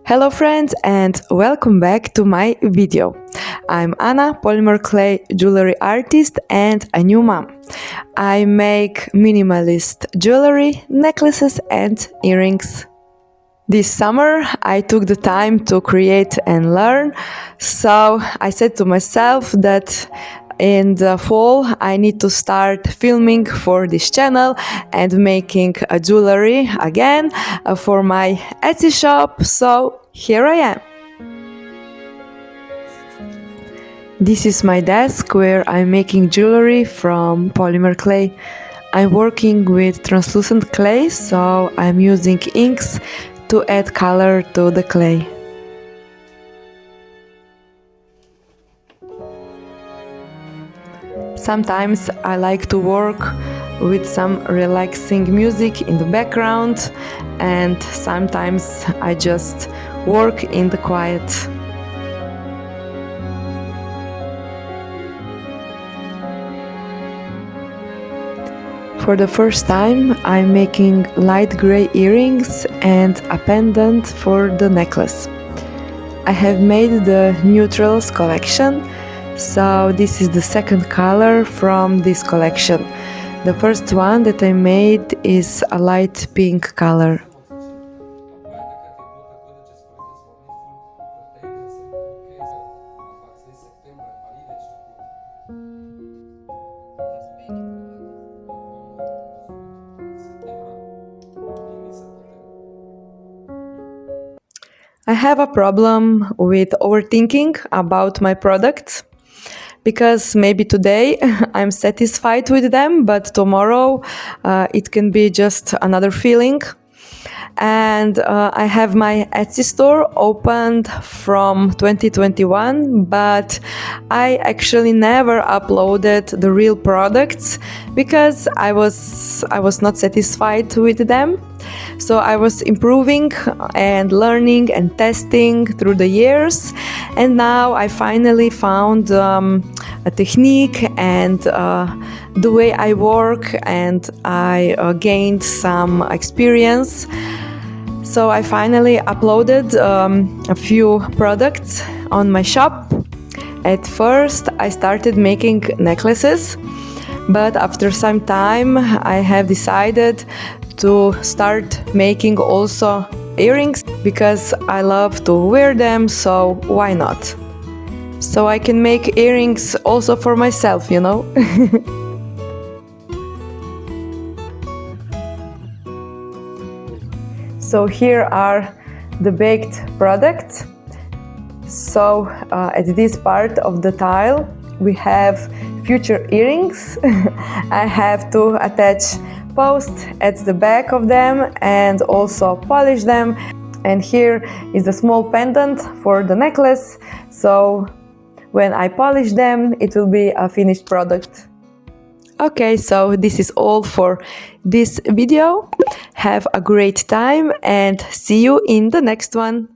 Hello friends and welcome back to my video. I'm Anna, polymer clay jewelry artist and a new mom. I make minimalist jewelry, necklaces and earrings. This summer I took the time to create and learn, so I said to myself that in the fall I need to start filming for this channel and making a jewelry again for my Etsy shop, so here I am. This is my desk where I'm making jewelry from polymer clay. I'm working with translucent clay, so I'm using inks to add color to the clay. Sometimes I like to work with some relaxing music in the background, and sometimes I just work in the quiet. For the first time, I'm making light gray earrings and a pendant for the necklace. I have made the neutrals collection, so this is the second color from this collection. The first one that I made is a light pink color. I have a problem with overthinking about my products, because maybe today I'm satisfied with them, but tomorrow it can be just another feeling. And I have my Etsy store opened from 2021, but I actually never uploaded the real products because I was not satisfied with them. So I was improving and learning and testing through the years, and now I finally found a technique and the way I work, and I gained some experience. So I finally uploaded a few products on my shop. At first I started making necklaces, but after some time I have decided to start making also earrings because I love to wear them, so why not? So I can make earrings also for myself, you know? So here are the baked products. So at this part of the tile we have future earrings. I have to attach posts at the back of them and also polish them. And here is a small pendant for the necklace. So when I polish them, it will be a finished product. Okay, so this is all for this video. Have a great time and see you in the next one.